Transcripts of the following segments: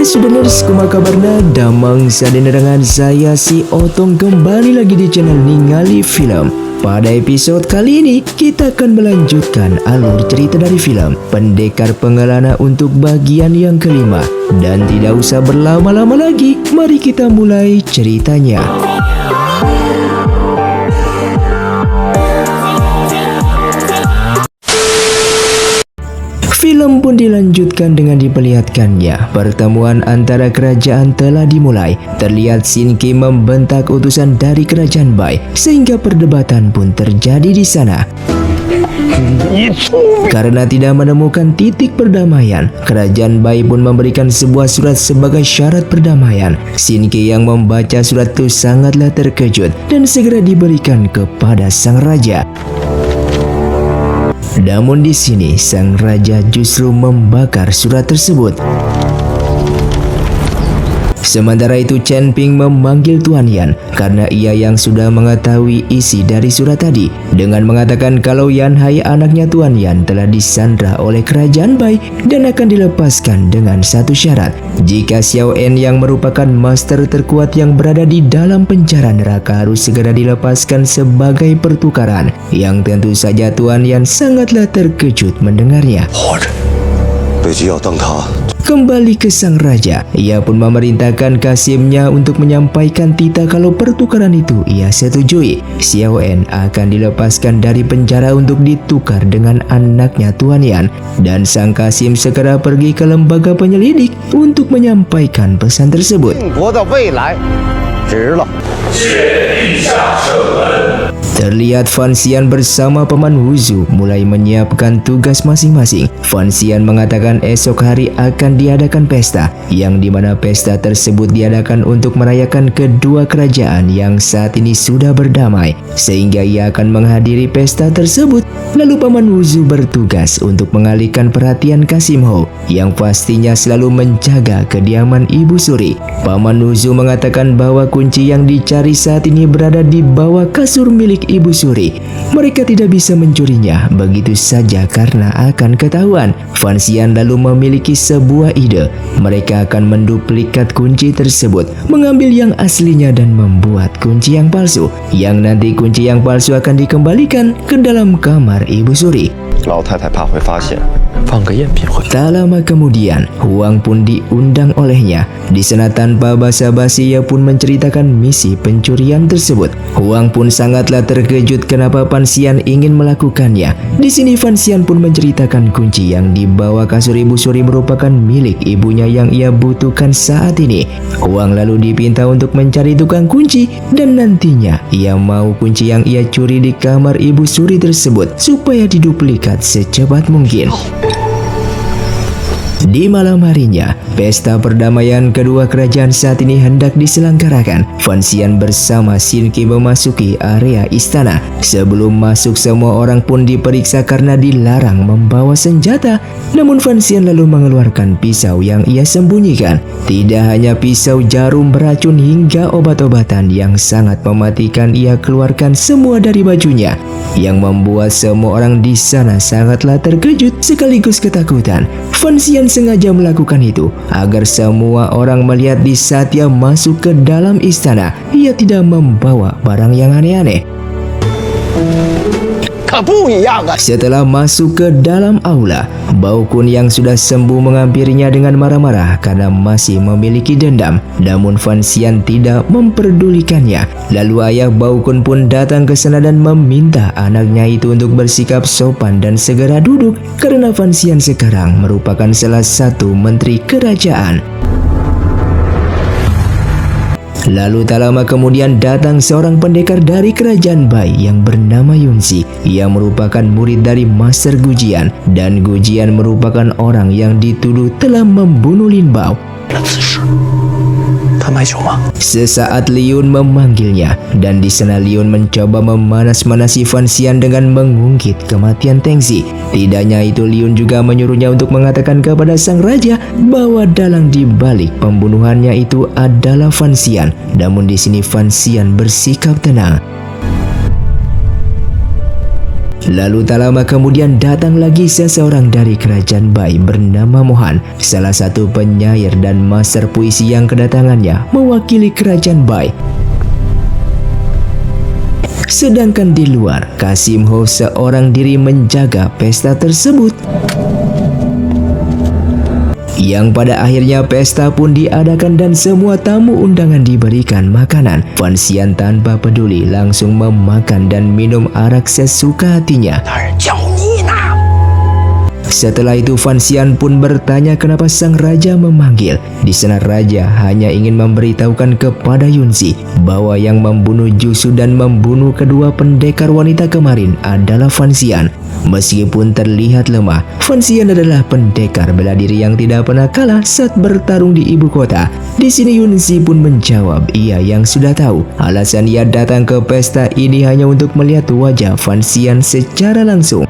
Sudaners, kumaha kabarna? Damang sadenerangan, saya si Otong kembali lagi di channel Ningali Film. Pada episode kali ini, kita akan melanjutkan alur cerita dari film Pendekar Pengelana untuk bagian yang kelima. Dan tidak usah berlama-lama lagi, mari kita mulai ceritanya. Film pun dilanjutkan dengan diperlihatkannya pertemuan antara kerajaan telah dimulai. Terlihat Shin Ki membentak utusan dari kerajaan Bai sehingga perdebatan pun terjadi di sana. Karena tidak menemukan titik perdamaian, kerajaan Bai pun memberikan sebuah surat sebagai syarat perdamaian. Shin Ki yang membaca surat itu sangatlah terkejut dan segera diberikan kepada sang raja. Namun di sini sang raja justru membakar surat tersebut. Sementara itu Chen Ping memanggil Tuan Yan karena ia yang sudah mengetahui isi dari surat tadi, dengan mengatakan kalau Yan Hai anaknya Tuan Yan telah disandra oleh kerajaan Bai dan akan dilepaskan dengan satu syarat. Jika Xiao En yang merupakan master terkuat yang berada di dalam penjara neraka harus segera dilepaskan sebagai pertukaran, yang tentu saja Tuan Yan sangatlah terkejut mendengarnya. Kembali ke sang raja, ia pun memerintahkan Kasimnya untuk menyampaikan titah kalau pertukaran itu ia setujui. Xiao En akan dilepaskan dari penjara untuk ditukar dengan anaknya Tuan Yan, dan sang Kasim segera pergi ke lembaga penyelidik untuk menyampaikan pesan tersebut. Terlihat Fan Xian bersama Paman Wuzu mulai menyiapkan tugas masing-masing. Fan Xian mengatakan esok hari akan diadakan pesta, yang dimana pesta tersebut diadakan untuk merayakan kedua kerajaan yang saat ini sudah berdamai, sehingga ia akan menghadiri pesta tersebut. Lalu Paman Wuzu bertugas untuk mengalihkan perhatian Kasim Ho, yang pastinya selalu menjaga kediaman Ibu Suri. Paman Wuzu mengatakan bahwa kunci yang dicari saat ini berada di bawah kasur milik Ibu Suri. Mereka tidak bisa mencurinya begitu saja karena akan ketahuan. Fan Xian lalu memiliki sebuah ide. Mereka akan menduplikat kunci tersebut, mengambil yang aslinya dan membuat kunci yang palsu, yang nanti kunci yang palsu akan dikembalikan ke dalam kamar Ibu Suri. Tak lama kemudian, Huang pun diundang olehnya. Di sana tanpa basa-basi ia pun menceritakan misi pencurian tersebut. Huang pun sangatlah terkejut kenapa Fan Xian ingin melakukannya. Di sini Fan Xian pun menceritakan kunci yang dibawa kasur Ibu Suri merupakan milik ibunya yang ia butuhkan saat ini. Huang lalu dipinta untuk mencari tukang kunci dan nantinya ia mau kunci yang ia curi di kamar Ibu Suri tersebut supaya diduplikat secepat mungkin. Di malam harinya, pesta perdamaian kedua kerajaan saat ini hendak diselenggarakan. Fan Xian bersama Shin Ki memasuki area istana. Sebelum masuk, semua orang pun diperiksa karena dilarang membawa senjata. Namun Fan Xian lalu mengeluarkan pisau yang ia sembunyikan. Tidak hanya pisau, jarum beracun hingga obat-obatan yang sangat mematikan ia keluarkan semua dari bajunya, yang membuat semua orang di sana sangatlah terkejut sekaligus ketakutan. Fan Xian sengaja melakukan itu agar semua orang melihat di saat ia masuk ke dalam istana, ia tidak membawa barang yang aneh-aneh. Setelah masuk ke dalam aula, Bao Kun yang sudah sembuh menghampirinya dengan marah-marah karena masih memiliki dendam. Namun Fan Xian tidak memperdulikannya. Lalu ayah Bao Kun pun datang ke sana dan meminta anaknya itu untuk bersikap sopan dan segera duduk, karena Fan Xian sekarang merupakan salah satu menteri kerajaan. Lalu tak lama kemudian datang seorang pendekar dari kerajaan Bai yang bernama Yunzi. Ia merupakan murid dari Master Gujian, dan Gujian merupakan orang yang dituduh telah membunuh Lin Bao. Sesaat Liun memanggilnya, dan di sana Liun mencoba memanas-manasi Fan Xian dengan mengungkit kematian Tengzi. Tidaknya itu, Liun juga menyuruhnya untuk mengatakan kepada sang raja bahwa dalang di balik pembunuhannya itu adalah Fan Xian. Namun di sini Fan Xian bersikap tenang. Lalu tak lama kemudian datang lagi seseorang dari kerajaan Bai bernama Mohan, salah satu penyair dan master puisi yang kedatangannya mewakili kerajaan Bai. Sedangkan di luar, Kasim Ho seorang diri menjaga pesta tersebut. Yang pada akhirnya pesta pun diadakan dan semua tamu undangan diberikan makanan. Fan Xian tanpa peduli langsung memakan dan minum arak sesuka hatinya. Setelah itu Fan Xian pun bertanya kenapa sang raja memanggil. Di sana raja hanya ingin memberitahukan kepada Yunzi bahwa yang membunuh Jusu dan membunuh kedua pendekar wanita kemarin adalah Fan Xian. Meskipun terlihat lemah, Fan Xian adalah pendekar bela diri yang tidak pernah kalah saat bertarung di ibu kota. Di sini Yunzi pun menjawab ia yang sudah tahu. Alasan ia datang ke pesta ini hanya untuk melihat wajah Fan Xian secara langsung.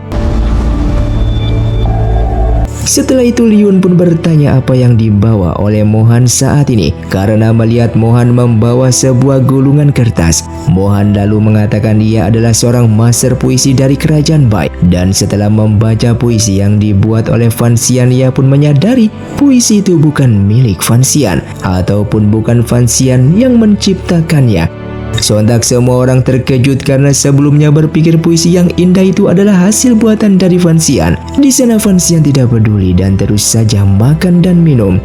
Setelah itu Liun pun bertanya apa yang dibawa oleh Mohan saat ini. Karena melihat Mohan membawa sebuah gulungan kertas, Mohan lalu mengatakan ia adalah seorang master puisi dari kerajaan Bai. Dan setelah membaca puisi yang dibuat oleh Fan Xian, ia pun menyadari puisi itu bukan milik Fan Xian ataupun bukan Fan Xian yang menciptakannya. Sontak semua orang terkejut karena sebelumnya berpikir puisi yang indah itu adalah hasil buatan dari Fan Xian. Di sana Fan Xian tidak peduli dan terus saja makan dan minum.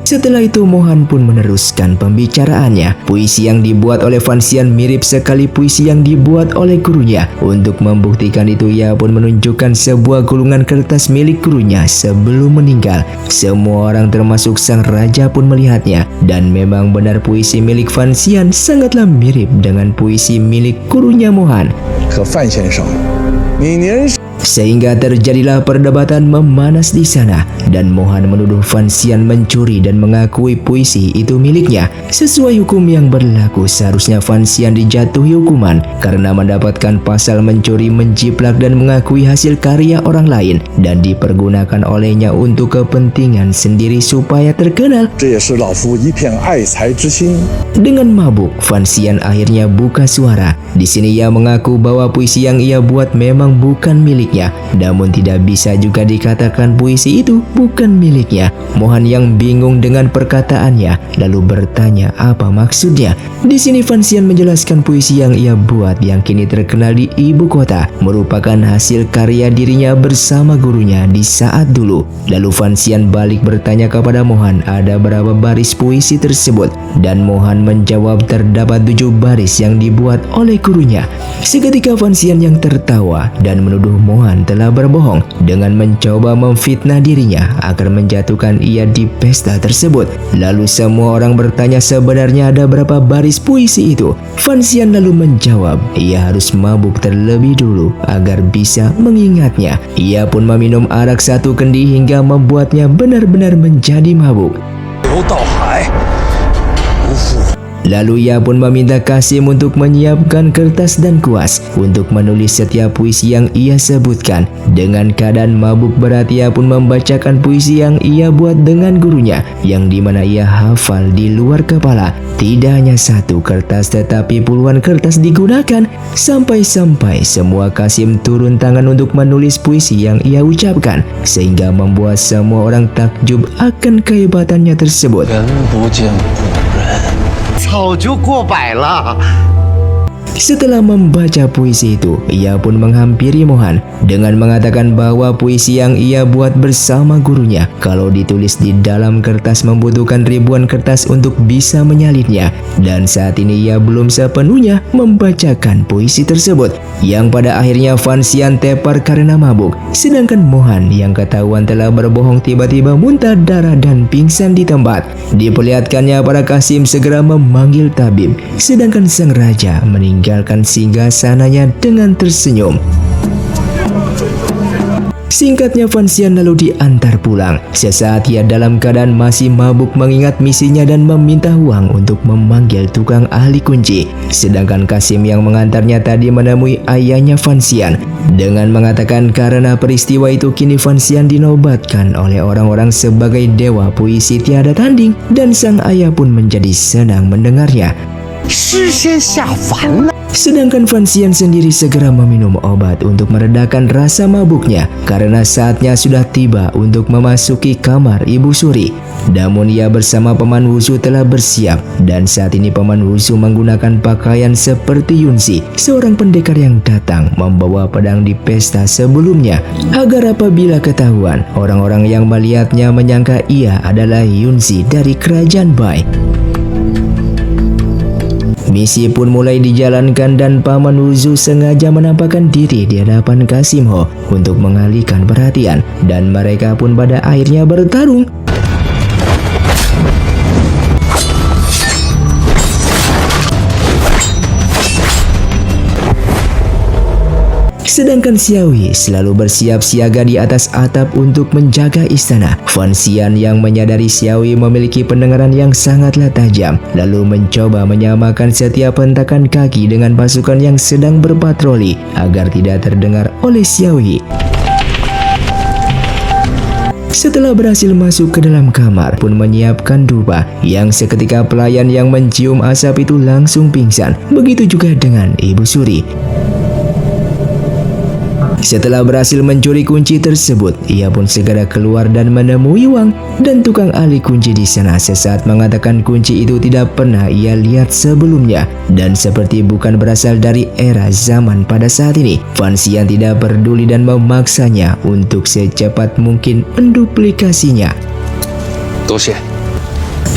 Setelah itu Mohan pun meneruskan pembicaraannya. Puisi yang dibuat oleh Fan Xian mirip sekali puisi yang dibuat oleh gurunya. Untuk membuktikan itu ia pun menunjukkan sebuah gulungan kertas milik gurunya sebelum meninggal. Semua orang termasuk sang raja pun melihatnya. Dan memang benar puisi milik Fan Xian sangatlah mirip dengan puisi milik gurunya Mohan. Sehingga terjadilah perdebatan memanas di sana dan Mohan menuduh Fan Xian mencuri dan mengakui puisi itu miliknya. Sesuai hukum yang berlaku seharusnya Fan Xian dijatuhi hukuman karena mendapatkan pasal mencuri, menjiplak dan mengakui hasil karya orang lain dan dipergunakan olehnya untuk kepentingan sendiri supaya terkenal. Dengan mabuk, Fan Xian akhirnya buka suara. Di sini ia mengaku bahwa puisi yang ia buat memang bukan miliknya. Namun tidak bisa juga dikatakan puisi itu bukan miliknya. Mohan yang bingung dengan perkataannya lalu bertanya apa maksudnya. Di sini Fan Xian menjelaskan puisi yang ia buat yang kini terkenal di ibu kota merupakan hasil karya dirinya bersama gurunya di saat dulu. Lalu Fan Xian balik bertanya kepada Mohan ada berapa baris puisi tersebut dan Mohan menjawab terdapat 7 baris yang dibuat oleh gurunya. Seketika Fan Xian yang tertawa dan menuduh Mohan telah berbohong dengan mencoba memfitnah dirinya agar menjatuhkan ia di pesta tersebut. Lalu semua orang bertanya sebenarnya ada berapa baris puisi itu. Fan Xian lalu menjawab ia harus mabuk terlebih dulu agar bisa mengingatnya. Ia pun meminum arak 1 kendi hingga membuatnya benar-benar menjadi mabuk. Lalu ia pun meminta Kasim untuk menyiapkan kertas dan kuas untuk menulis setiap puisi yang ia sebutkan. Dengan keadaan mabuk berat ia pun membacakan puisi yang ia buat dengan gurunya yang dimana ia hafal di luar kepala. Tidak hanya 1 kertas tetapi puluhan kertas digunakan. Sampai-sampai semua Kasim turun tangan untuk menulis puisi yang ia ucapkan sehingga membuat semua orang takjub akan kehebatannya tersebut. Setelah membaca puisi itu, ia pun menghampiri Mohan dengan mengatakan bahwa puisi yang ia buat bersama gurunya kalau ditulis di dalam kertas membutuhkan ribuan kertas untuk bisa menyalitnya. Dan saat ini ia belum sepenuhnya membacakan puisi tersebut yang pada akhirnya Fan Xian tepar karena mabuk. Sedangkan Mohan yang ketahuan telah berbohong tiba-tiba muntah darah dan pingsan di tempat. Diperlihatkannya para Kasim segera memanggil tabib. Sedangkan sang raja meninggalkan singgasananya dengan tersenyum. Singkatnya Fan Xian lalu diantar pulang. Sesaat ia dalam keadaan masih mabuk mengingat misinya dan meminta uang untuk memanggil tukang ahli kunci. Sedangkan Kasim yang mengantarnya tadi menemui ayahnya Fan Xian dengan mengatakan karena peristiwa itu kini Fan Xian dinobatkan oleh orang-orang sebagai dewa puisi tiada tanding dan sang ayah pun menjadi senang mendengarnya. 诗仙下凡了。 Sedangkan Fan Xian sendiri segera meminum obat untuk meredakan rasa mabuknya karena saatnya sudah tiba untuk memasuki kamar Ibu Suri. Namun ia bersama Paman Wushu telah bersiap dan saat ini Paman Wushu menggunakan pakaian seperti Yunzi, seorang pendekar yang datang membawa pedang di pesta sebelumnya agar apabila ketahuan orang-orang yang melihatnya menyangka ia adalah Yunzi dari Kerajaan Bai. Misi pun mulai dijalankan dan Paman Wushu sengaja menampakkan diri di hadapan Kasim Ho untuk mengalihkan perhatian dan mereka pun pada akhirnya bertarung. Sedangkan Xiaoyi selalu bersiap siaga di atas atap untuk menjaga istana. Fan Xian yang menyadari Xiaoyi memiliki pendengaran yang sangatlah tajam, lalu mencoba menyamakan setiap hentakan kaki dengan pasukan yang sedang berpatroli agar tidak terdengar oleh Xiaoyi. Setelah berhasil masuk ke dalam kamar pun menyiapkan dupa yang seketika pelayan yang mencium asap itu langsung pingsan. Begitu juga dengan Ibu Suri. Setelah berhasil mencuri kunci tersebut, ia pun segera keluar dan menemui Wang dan tukang ahli kunci di sana sesaat mengatakan kunci itu tidak pernah ia lihat sebelumnya dan seperti bukan berasal dari era zaman pada saat ini. Fan Xian tidak peduli dan memaksanya untuk secepat mungkin menduplikasinya.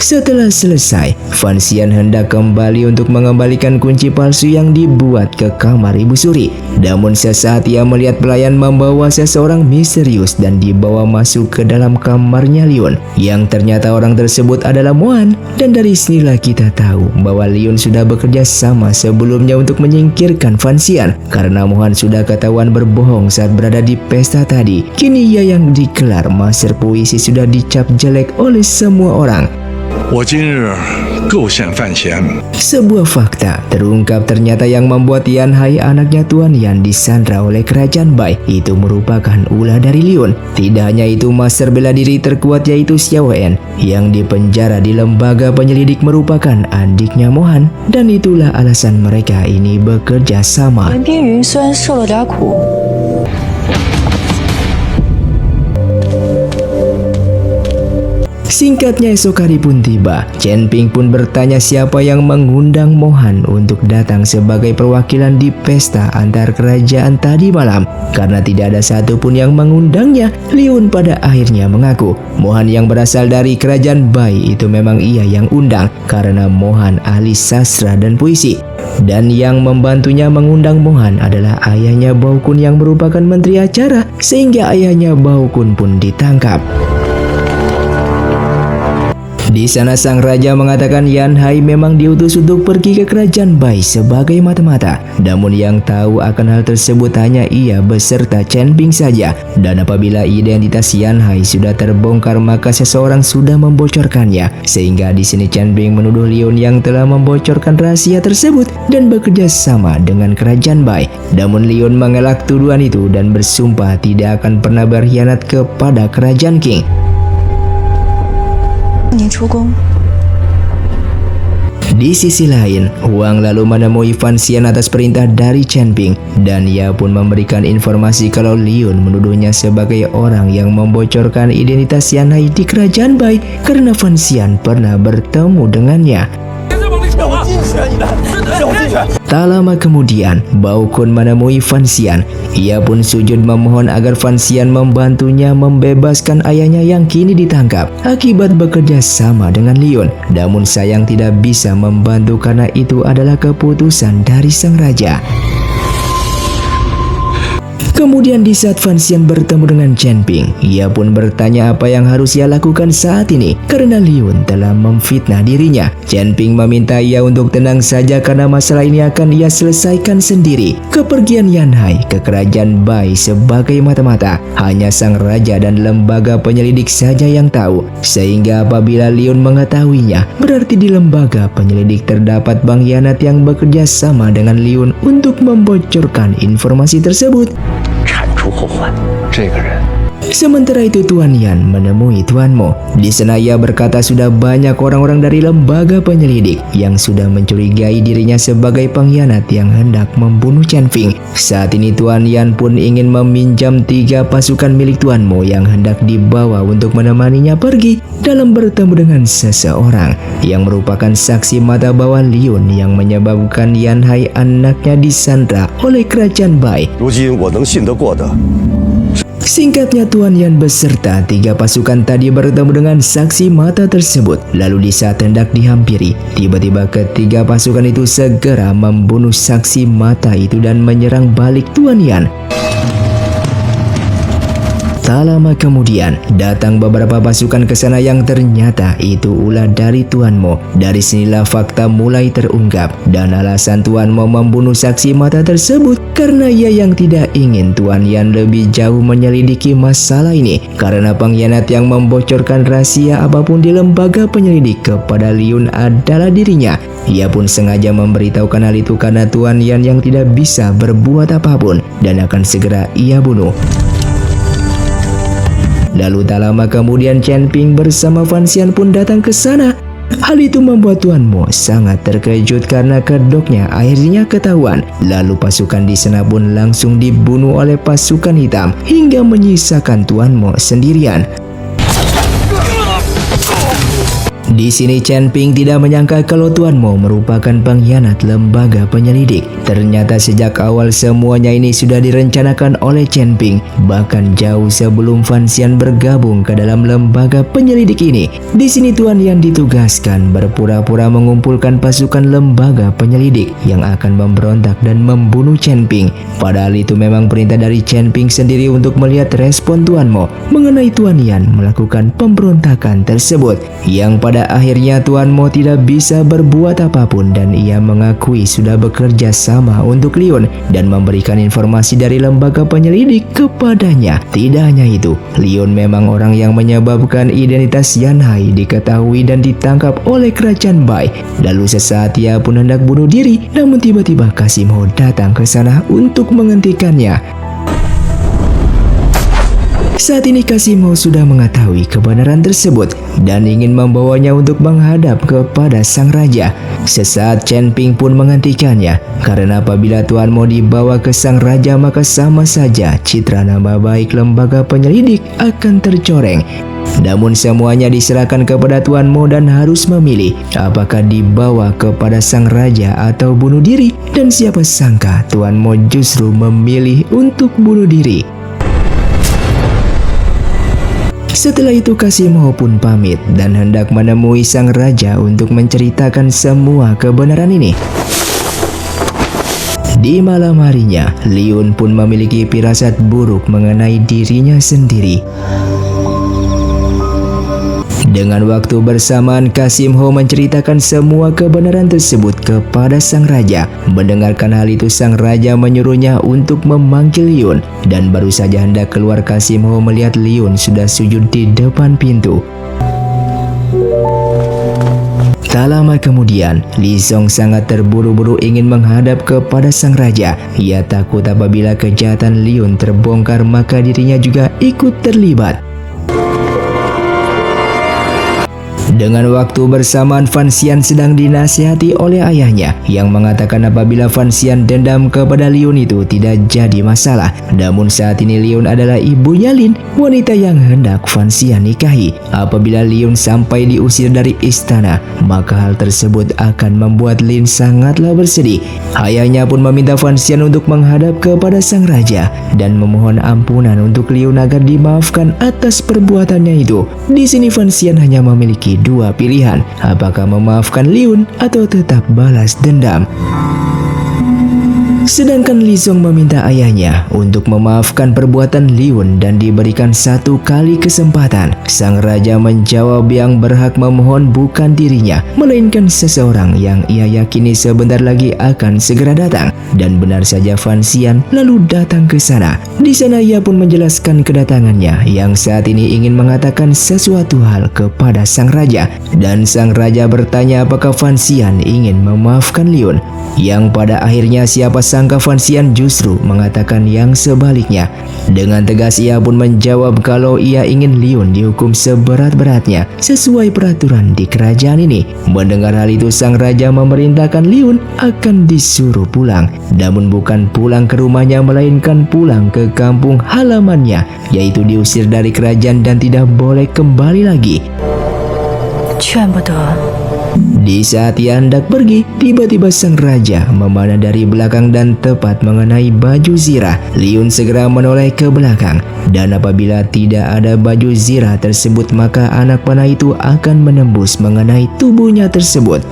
Setelah selesai, Fan Xian hendak kembali untuk mengembalikan kunci palsu yang dibuat ke kamar Ibu Suri. Namun sesaat ia melihat pelayan membawa seseorang misterius dan dibawa masuk ke dalam kamarnya Liun, yang ternyata orang tersebut adalah Mohan. Dan dari sinilah kita tahu bahwa Liun sudah bekerja sama sebelumnya untuk menyingkirkan Fan Xian karena Mohan sudah ketahuan berbohong saat berada di pesta tadi. Kini ia yang dikelar master puisi sudah dicap jelek oleh semua orang. 我今日构陷范闲， Sebuah fakta terungkap ternyata yang membuat Yan Hai anaknya Tuan Yan disandra oleh Kerajaan Bai itu merupakan ulah dari Liun. Tidak hanya itu, master bela diri terkuat yaitu Xiao En yang dipenjara di lembaga penyelidik merupakan adiknya Mohan dan itulah alasan mereka ini bekerja sama. 袁冰云虽然受了点苦， Singkatnya esok hari pun tiba. Chen Ping pun bertanya siapa yang mengundang Mohan untuk datang sebagai perwakilan di pesta antar kerajaan tadi malam. Karena tidak ada satupun yang mengundangnya, Liun pada akhirnya mengaku Mohan yang berasal dari Kerajaan Bai itu memang ia yang undang karena Mohan ahli sastra dan puisi. Dan yang membantunya mengundang Mohan adalah ayahnya Bao Kun yang merupakan menteri acara, sehingga ayahnya Bao Kun pun ditangkap. Di sana sang raja mengatakan Yan Hai memang diutus untuk pergi ke Kerajaan Bai sebagai mata-mata. Namun yang tahu akan hal tersebut hanya ia beserta Chen Ping saja. Dan apabila identitas Yan Hai sudah terbongkar maka seseorang sudah membocorkannya. Sehingga di sini Chen Ping menuduh Liun yang telah membocorkan rahasia tersebut dan bekerja sama dengan Kerajaan Bai. Namun Liun mengelak tuduhan itu dan bersumpah tidak akan pernah berkhianat kepada Kerajaan Qing. 你出宫。 Di sisi lain, Wang lalu menemui Fan Xian atas perintah dari Chen Ping dan ia pun memberikan informasi kalau Liun menuduhnya sebagai orang yang membocorkan identitas Yan Hai di Kerajaan Bai karena Fan Xian pernah bertemu dengannya. Tak lama kemudian, Bao Kun menemui Fan Xian. Ia pun sujud memohon agar Fan Xian membantunya membebaskan ayahnya yang kini ditangkap akibat bekerja sama dengan Liun. Namun sayang tidak bisa membantu karena itu adalah keputusan dari sang raja. Kemudian di saat Fan Xian bertemu dengan Chen Ping, ia pun bertanya apa yang harus ia lakukan saat ini karena Liun telah memfitnah dirinya. Chen Ping meminta ia untuk tenang saja karena masalah ini akan ia selesaikan sendiri. Kepergian Yan Hai ke Kerajaan Bai sebagai mata-mata hanya sang raja dan lembaga penyelidik saja yang tahu. Sehingga apabila Liun mengetahuinya, berarti di lembaga penyelidik terdapat pengkhianat yang bekerja sama dengan Liun untuk membocorkan informasi tersebut. 铲除后患，这个人 Sementara itu Tuan Yan menemui Tuan Mo. Di sana ia berkata sudah banyak orang-orang dari lembaga penyelidik yang sudah mencurigai dirinya sebagai pengkhianat yang hendak membunuh Chen Ping. Saat ini Tuan Yan pun ingin meminjam 3 pasukan milik Tuan Mo yang hendak dibawa untuk menemaninya pergi dalam bertemu dengan seseorang yang merupakan saksi mata bahwa Liun yang menyebabkan Yan Hai anaknya disandra oleh kerajaan Bai. 如今我能信得过的， Singkatnya Tuan Yan beserta 3 pasukan tadi bertemu dengan saksi mata tersebut. Lalu di saat hendak dihampiri, tiba-tiba ketiga pasukan itu segera membunuh saksi mata itu dan menyerang balik Tuan Yan. Tak lama kemudian, datang beberapa pasukan ke sana yang ternyata itu ulah dari Tuan Mo. Dari sinilah fakta mulai terungkap dan alasan Tuan Mo membunuh saksi mata tersebut karena ia yang tidak ingin Tuan Yan lebih jauh menyelidiki masalah ini karena pengkhianat yang membocorkan rahasia apapun di lembaga penyelidik kepada Liun adalah dirinya. Ia pun sengaja memberitahukan hal itu karena Tuan Yan yang tidak bisa berbuat apapun dan akan segera ia bunuh. Lalu tak lama kemudian Chen Ping bersama Fan Xian pun datang ke sana. Hal itu membuat Tuan Mo sangat terkejut karena kedoknya akhirnya ketahuan. Lalu pasukan di sana pun langsung dibunuh oleh pasukan hitam hingga menyisakan Tuan Mo sendirian. Di sini Chen Ping tidak menyangka kalau Tuan Mo merupakan pengkhianat lembaga penyelidik. Ternyata sejak awal semuanya ini sudah direncanakan oleh Chen Ping, bahkan jauh sebelum Fan Xian bergabung ke dalam lembaga penyelidik ini. Di sini Tuan Yan ditugaskan berpura-pura mengumpulkan pasukan lembaga penyelidik yang akan memberontak dan membunuh Chen Ping. Padahal itu memang perintah dari Chen Ping sendiri untuk melihat respon Tuan Mo mengenai Tuan Yan melakukan pemberontakan tersebut, yang pada akhirnya Tuan Mo tidak bisa berbuat apapun dan ia mengakui sudah bekerja sama untuk Liun dan memberikan informasi dari lembaga penyelidik kepadanya. Tidak hanya itu, Liun memang orang yang menyebabkan identitas Yan Hai diketahui dan ditangkap oleh kerajaan Bai. Lalu sesaat ia pun hendak bunuh diri, namun tiba-tiba Kasim Ho datang ke sana untuk menghentikannya. Saat ini Kasim Ho sudah mengetahui kebenaran tersebut dan ingin membawanya untuk menghadap kepada sang raja. Sesaat Chen Ping pun menghentikannya karena apabila Tuan Mo dibawa ke sang raja maka sama saja citra nama baik lembaga penyelidik akan tercoreng. Namun semuanya diserahkan kepada Tuan Mo dan harus memilih apakah dibawa kepada sang raja atau bunuh diri, dan siapa sangka Tuan Mo justru memilih untuk bunuh diri. Setelah itu Kasim Ho pun pamit dan hendak menemui sang raja untuk menceritakan semua kebenaran ini. Di malam harinya, Liun pun memiliki firasat buruk mengenai dirinya sendiri. Dengan waktu bersamaan, Kasim Ho menceritakan semua kebenaran tersebut kepada sang raja. Mendengarkan hal itu, sang raja menyuruhnya untuk memanggil Liun. Dan baru saja hendak keluar, Kasim Ho melihat Liun sudah sujud di depan pintu. Tak lama kemudian, Li Song sangat terburu-buru ingin menghadap kepada sang raja. Ia takut apabila kejahatan Liun terbongkar maka dirinya juga ikut terlibat. Dengan waktu bersamaan, Fan Xian sedang dinasihati oleh ayahnya yang mengatakan apabila Fan Xian dendam kepada Liun itu tidak jadi masalah. Namun saat ini Liun adalah ibunya Lin, wanita yang hendak Fan Xian nikahi. Apabila Liun sampai diusir dari istana, maka hal tersebut akan membuat Lin sangatlah bersedih. Ayahnya pun meminta Fan Xian untuk menghadap kepada sang raja dan memohon ampunan untuk Liun agar dimaafkan atas perbuatannya itu. Di sini Fan Xian hanya memiliki dua pilihan, apakah memaafkan Liun atau tetap balas dendam. Sedangkan Li Song meminta ayahnya untuk memaafkan perbuatan Liun dan diberikan satu kali kesempatan. Sang raja menjawab yang berhak memohon bukan dirinya, melainkan seseorang yang ia yakini sebentar lagi akan segera datang. Dan benar saja Fan Xian lalu datang ke sana. Di sana ia pun menjelaskan kedatangannya yang saat ini ingin mengatakan sesuatu hal kepada sang raja. Dan sang raja bertanya apakah Fan Xian ingin memaafkan Liun, yang pada akhirnya siapa sangka Fan Xian justru mengatakan yang sebaliknya. Dengan tegas ia pun menjawab kalau ia ingin Liun dihukum seberat-beratnya sesuai peraturan di kerajaan ini. Mendengar hal itu, sang raja memerintahkan Liun akan disuruh pulang. Namun bukan pulang ke rumahnya, melainkan pulang ke kampung halamannya, yaitu diusir dari kerajaan dan tidak boleh kembali lagi. 劝不得。 Di saat ia hendak pergi, tiba-tiba sang raja memanah dari belakang dan tepat mengenai baju zirah. Liun segera menoleh ke belakang, dan apabila tidak ada baju zirah tersebut, maka anak panah itu akan menembus mengenai tubuhnya tersebut.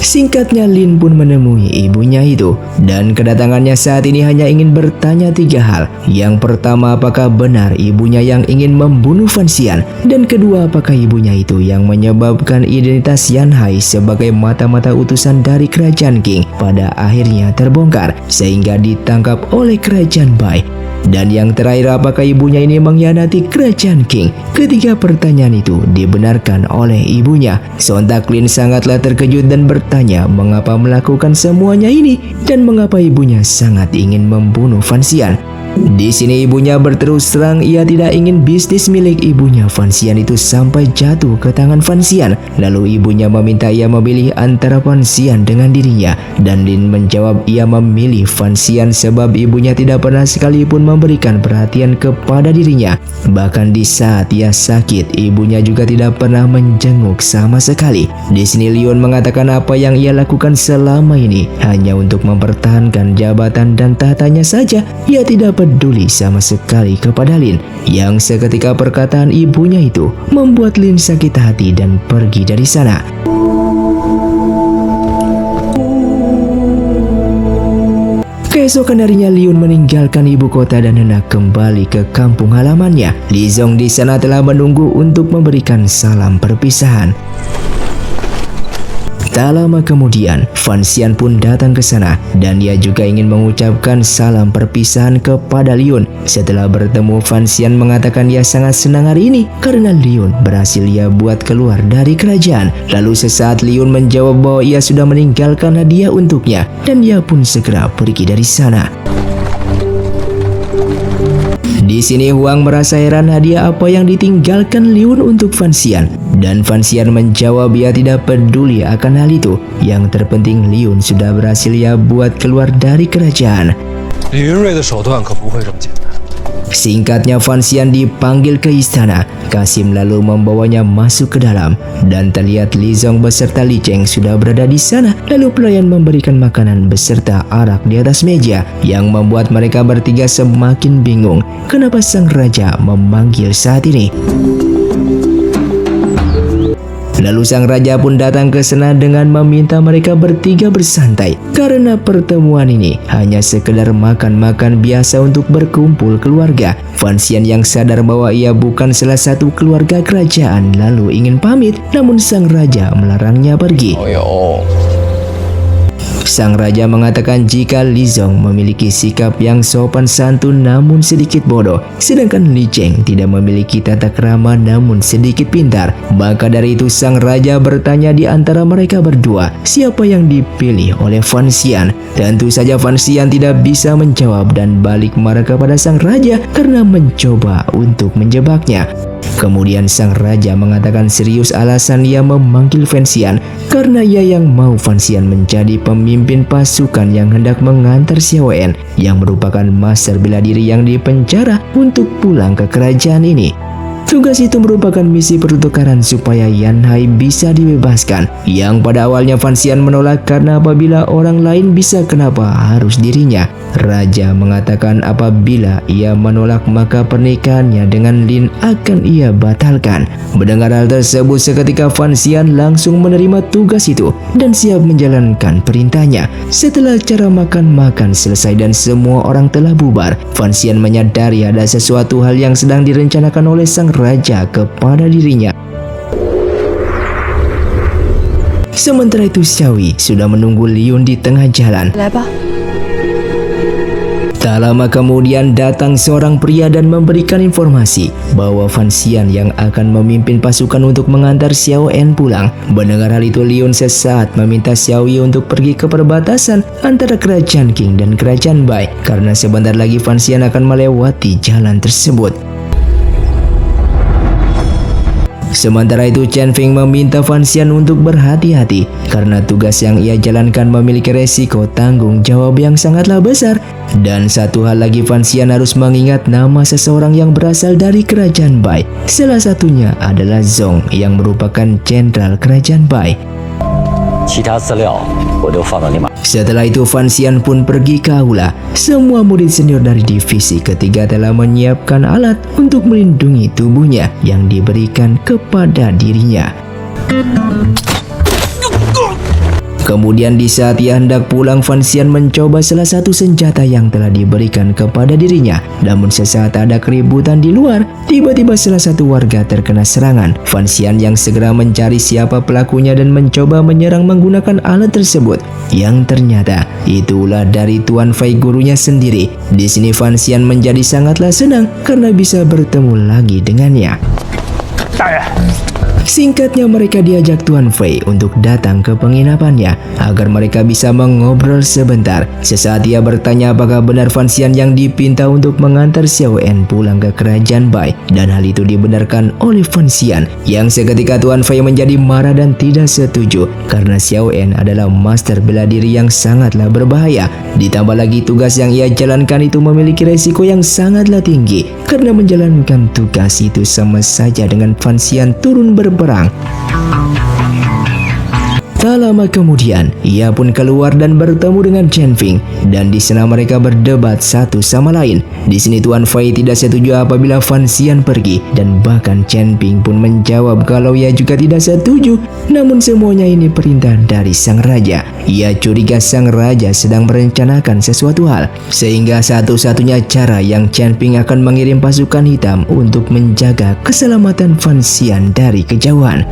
Singkatnya, Lin pun menemui ibunya itu, dan kedatangannya saat ini hanya ingin bertanya 3 hal. Yang pertama, apakah benar ibunya yang ingin membunuh Fan Xian? Dan kedua, apakah ibunya itu yang menyebabkan identitas Yan Hai sebagai mata-mata utusan dari kerajaan Qing pada akhirnya terbongkar sehingga ditangkap oleh kerajaan Bai? Dan yang terakhir, apakah ibunya ini mengkhianati kerajaan Qing? Ketiga pertanyaan itu dibenarkan oleh ibunya. Sontak Lin sangatlah terkejut dan bertanya mengapa melakukan semuanya ini dan mengapa ibunya sangat ingin membunuh Fan Xian. Di sini ibunya berterus terang ia tidak ingin bisnis milik ibunya Fan Xian itu sampai jatuh ke tangan Fan Xian. Lalu ibunya meminta ia memilih antara Fan Xian dengan dirinya, dan Lin menjawab ia memilih Fan Xian sebab ibunya tidak pernah sekalipun memberikan perhatian kepada dirinya. Bahkan di saat ia sakit, ibunya juga tidak pernah menjenguk sama sekali. Di sini Liun mengatakan apa yang ia lakukan selama ini hanya untuk mempertahankan jabatan dan tahtanya saja. Ia tidak peduli sama sekali kepada Lin. Yang seketika perkataan ibunya itu membuat Lin sakit hati dan pergi dari sana. Keesokan harinya Liun meninggalkan ibu kota dan hendak kembali ke kampung halamannya. Li Zong di sana telah menunggu untuk memberikan salam perpisahan. Tak lama kemudian, Fan Xian pun datang ke sana dan dia juga ingin mengucapkan salam perpisahan kepada Liun. Setelah bertemu, Fan Xian mengatakan dia sangat senang hari ini karena Liun berhasil ia buat keluar dari kerajaan. Lalu sesaat Liun menjawab bahwa ia sudah meninggalkan hadiah untuknya dan dia pun segera pergi dari sana. Di sini Huang merasa heran hadiah apa yang ditinggalkan Liun untuk Fan Xian, dan Fan Xian menjawab ia tidak peduli akan hal itu. Yang terpenting Liun sudah berhasil ia buat keluar dari kerajaan. 李云瑞的手段可不会这么简单。 Singkatnya, Fan Xian dipanggil ke istana. Kasim lalu membawanya masuk ke dalam dan terlihat Li Zong beserta Li Cheng sudah berada di sana. Lalu pelayan memberikan makanan beserta arak di atas meja yang membuat mereka bertiga semakin bingung kenapa sang raja memanggil saat ini. Lalu sang raja pun datang ke sana dengan meminta mereka bertiga bersantai karena pertemuan ini hanya sekedar makan-makan biasa untuk berkumpul keluarga. Fan Xian yang sadar bahwa ia bukan salah satu keluarga kerajaan lalu ingin pamit, namun sang raja melarangnya pergi. Sang raja mengatakan jika Li Zong memiliki sikap yang sopan santun namun sedikit bodoh, sedangkan Li Cheng tidak memiliki tata krama namun sedikit pintar. Maka dari itu sang raja bertanya di antara mereka berdua siapa yang dipilih oleh Fan Xian. Tentu saja Fan Xian tidak bisa menjawab dan balik marah kepada sang raja karena mencoba untuk menjebaknya. Kemudian sang raja mengatakan serius alasan ia memanggil Fan Xian karena ia yang mau Fan Xian menjadi pemimpin pasukan yang hendak mengantar Xiao En yang merupakan master bela diri yang dipenjara untuk pulang ke kerajaan ini. Tugas itu merupakan misi pertukaran supaya Yan Hai bisa dibebaskan, yang pada awalnya Fan Xian menolak karena apabila orang lain bisa kenapa harus dirinya. Raja mengatakan apabila ia menolak maka pernikahannya dengan Lin akan ia batalkan. Mendengar hal tersebut seketika Fan Xian langsung menerima tugas itu dan siap menjalankan perintahnya. Setelah acara makan-makan selesai dan semua orang telah bubar, Fan Xian menyadari ada sesuatu hal yang sedang direncanakan oleh sang raja kepada dirinya. Sementara itu Xiaoyi sudah menunggu Liun di tengah jalan. 来吧。Tak lama kemudian datang seorang pria dan memberikan informasi bahwa Fan Xian yang akan memimpin pasukan untuk mengantar Xiao En pulang. Mendengar hal itu, Liun sesaat meminta Xiao Yi untuk pergi ke perbatasan antara kerajaan Qing dan kerajaan Bai karena sebentar lagi Fan Xian akan melewati jalan tersebut. Sementara itu, Chen Feng meminta Fan Xian untuk berhati-hati karena tugas yang ia jalankan memiliki resiko tanggung jawab yang sangatlah besar. Dan satu hal lagi, Fan Xian harus mengingat nama seseorang yang berasal dari kerajaan Bai. Salah satunya adalah Zong yang merupakan jenderal kerajaan Bai. Setelah itu, Fan Xian pun pergi ke aula. Semua murid senior dari divisi ketiga telah menyiapkan alat untuk melindungi tubuhnya yang diberikan kepada dirinya. Kemudian di saat ia hendak pulang, Fan Xian mencoba salah satu senjata yang telah diberikan kepada dirinya. Namun sesaat ada keributan di luar, tiba-tiba salah satu warga terkena serangan. Fan Xian yang segera mencari siapa pelakunya dan mencoba menyerang menggunakan alat tersebut. Yang ternyata itulah dari Tuan Fei, gurunya sendiri. Di sini Fan Xian menjadi sangatlah senang karena bisa bertemu lagi dengannya. Singkatnya, mereka diajak Tuan Fei untuk datang ke penginapannya agar mereka bisa mengobrol sebentar. Sesaat ia bertanya apakah benar Fan Xian yang dipinta untuk mengantar Xiao En pulang ke kerajaan Bai, dan hal itu dibenarkan oleh Fan Xian. Yang seketika Tuan Fei menjadi marah dan tidak setuju karena Xiao En adalah master bela diri yang sangatlah berbahaya. Ditambah lagi tugas yang ia jalankan itu memiliki resiko yang sangatlah tinggi karena menjalankan tugas itu sama saja dengan Fan Xian turun berperang. Tak lama kemudian, ia pun keluar dan bertemu dengan Chen Feng, dan di sana mereka berdebat satu sama lain. Di sini Tuan Fei tidak setuju apabila Fan Xian pergi, dan bahkan Chen Feng pun menjawab kalau ia juga tidak setuju. Namun semuanya ini perintah dari sang raja. Ia curiga sang raja sedang merencanakan sesuatu hal, sehingga satu-satunya cara yang Chen Feng akan mengirim pasukan hitam untuk menjaga keselamatan Fan Xian dari kejauhan.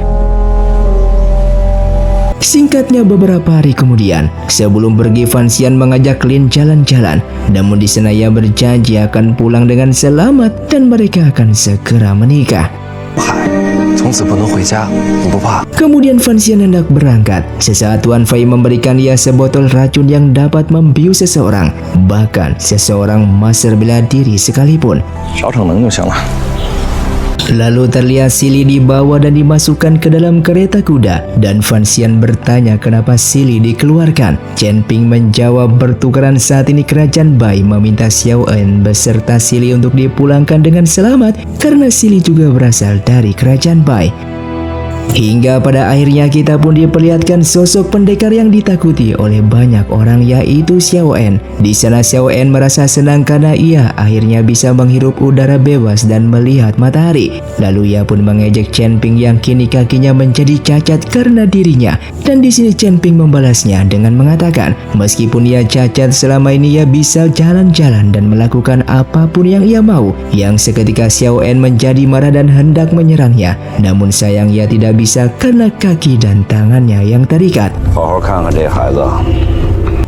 Singkatnya, beberapa hari kemudian, sebelum pergi, Fan Xian mengajak Lin jalan-jalan. Namun di sana ia berjanji akan pulang dengan selamat dan mereka akan segera menikah. Kemudian Fan Xian hendak berangkat. Sesaat Tuan Fei memberikan ia sebotol racun yang dapat membius seseorang, bahkan seseorang master bela diri sekalipun. Lalu terlihat Sili dibawa dan dimasukkan ke dalam kereta kuda, dan Fan Xian bertanya kenapa Sili dikeluarkan. Chen Ping menjawab bertukaran saat ini kerajaan Bai meminta Xiao En beserta Sili untuk dipulangkan dengan selamat karena Sili juga berasal dari kerajaan Bai. Hingga pada akhirnya kita pun diperlihatkan sosok pendekar yang ditakuti oleh banyak orang, yaitu Xiao En. Di sana Xiao En merasa senang karena ia akhirnya bisa menghirup udara bebas dan melihat matahari. Lalu ia pun mengejek Chen Ping yang kini kakinya menjadi cacat karena dirinya. Dan di sini Chen Ping membalasnya dengan mengatakan meskipun ia cacat, selama ini ia bisa jalan-jalan dan melakukan apapun yang ia mau. Yang seketika Xiao En menjadi marah dan hendak menyerangnya. Namun sayang ia tidak bisa karena kaki dan tangannya yang terikat.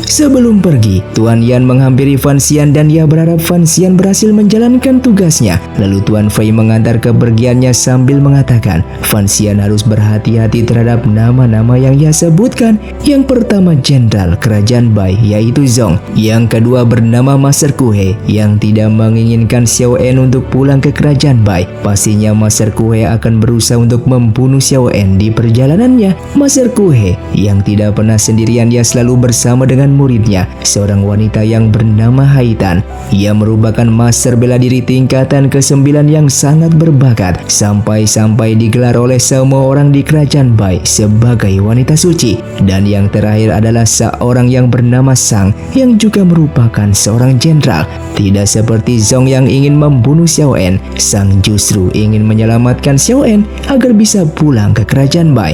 Sebelum pergi, Tuan Yan menghampiri Fan Xian dan ia berharap Fan Xian berhasil menjalankan tugasnya. Lalu Tuan Fei mengantar kepergiannya sambil mengatakan Fan Xian harus berhati-hati terhadap nama-nama yang ia sebutkan. Yang pertama jenderal kerajaan Bai, yaitu Zong. Yang kedua bernama Master Kuhe yang tidak menginginkan Xiao En untuk pulang ke kerajaan Bai. Pastinya Master Kuhe akan berusaha untuk membunuh Xiao En di perjalanannya. Master Kuhe yang tidak pernah sendirian, ia selalu bersama dengan muridnya, seorang wanita yang bernama Haitan. Ia merupakan master bela diri tingkatan ke-9 yang sangat berbakat, sampai-sampai digelar oleh semua orang di kerajaan Bai sebagai wanita suci. Dan yang terakhir adalah seorang yang bernama Sang, yang juga merupakan seorang jenderal. Tidak seperti Zong yang ingin membunuh Xiao En, Sang justru ingin menyelamatkan Xiao En agar bisa pulang ke kerajaan Bai.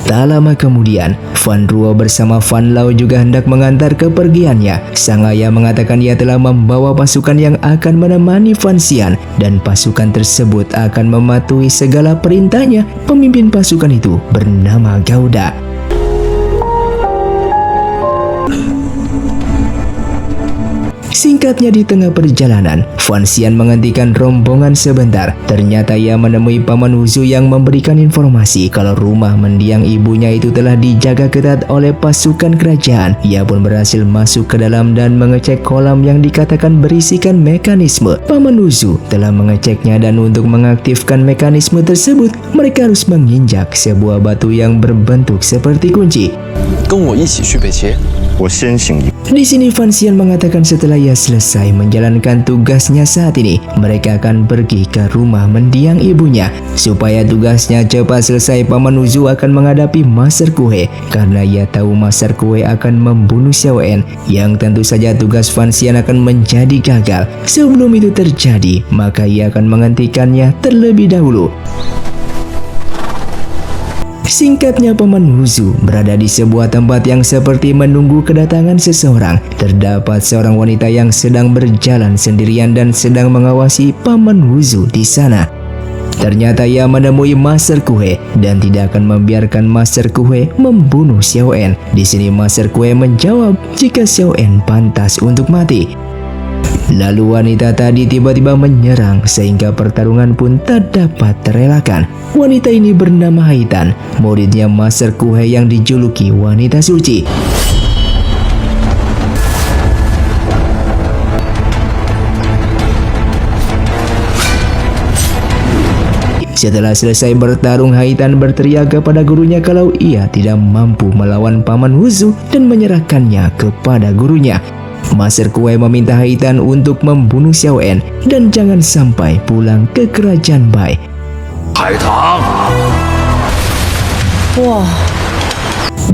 Tak lama kemudian, Fan Ruo bersama Fan Lao juga hendak mengantar kepergiannya. Sang ayah mengatakan ia telah membawa pasukan yang akan menemani Fan Xian, dan pasukan tersebut akan mematuhi segala perintahnya. Pemimpin pasukan itu bernama Gauda. Singkatnya, di tengah perjalanan, Fan Xian menghentikan rombongan sebentar. Ternyata ia menemui Paman Wuzu yang memberikan informasi kalau rumah mendiang ibunya itu telah dijaga ketat oleh pasukan kerajaan. Ia pun berhasil masuk ke dalam dan mengecek kolam yang dikatakan berisikan mekanisme. Paman Wuzu telah mengeceknya dan untuk mengaktifkan mekanisme tersebut, mereka harus menginjak sebuah batu yang berbentuk seperti kunci. 跟我一起去北切。我先行一步。 Di sini Fan Xian mengatakan setelah ia selesai menjalankan tugasnya saat ini, mereka akan pergi ke rumah mendiang ibunya. Supaya tugasnya cepat selesai, Paman Wuzu akan menghadapi Master Kue karena ia tahu Master Kue akan membunuh Xiao En, yang tentu saja tugas Fan Xian akan menjadi gagal. Sebelum itu terjadi, maka ia akan menghentikannya terlebih dahulu. Singkatnya, Paman Wuzu berada di sebuah tempat yang seperti menunggu kedatangan seseorang. Terdapat seorang wanita yang sedang berjalan sendirian dan sedang mengawasi Paman Wuzu di sana. Ternyata ia menemui Master Kue dan tidak akan membiarkan Master Kue membunuh Xiao En. Di sini Master Kue menjawab jika Xiao En pantas untuk mati. Lalu wanita tadi tiba-tiba menyerang sehingga pertarungan pun tak dapat terelakkan. Wanita ini bernama Haitan, muridnya Master Kue yang dijuluki wanita suci. Setelah selesai bertarung, Haitan berteriak kepada gurunya kalau ia tidak mampu melawan Paman Wuzu dan menyerahkannya kepada gurunya. Master Kue meminta Haitan untuk membunuh Xiao En dan jangan sampai pulang ke kerajaan Bai. 海棠， 哇，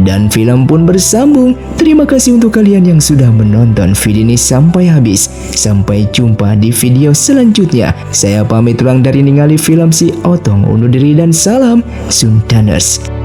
Dan film pun bersambung. Terima kasih untuk kalian yang sudah menonton video ini sampai habis. Sampai jumpa di video selanjutnya. Saya pamit ulang dari ningali film si Otong, undur diri dan salam Sundaners.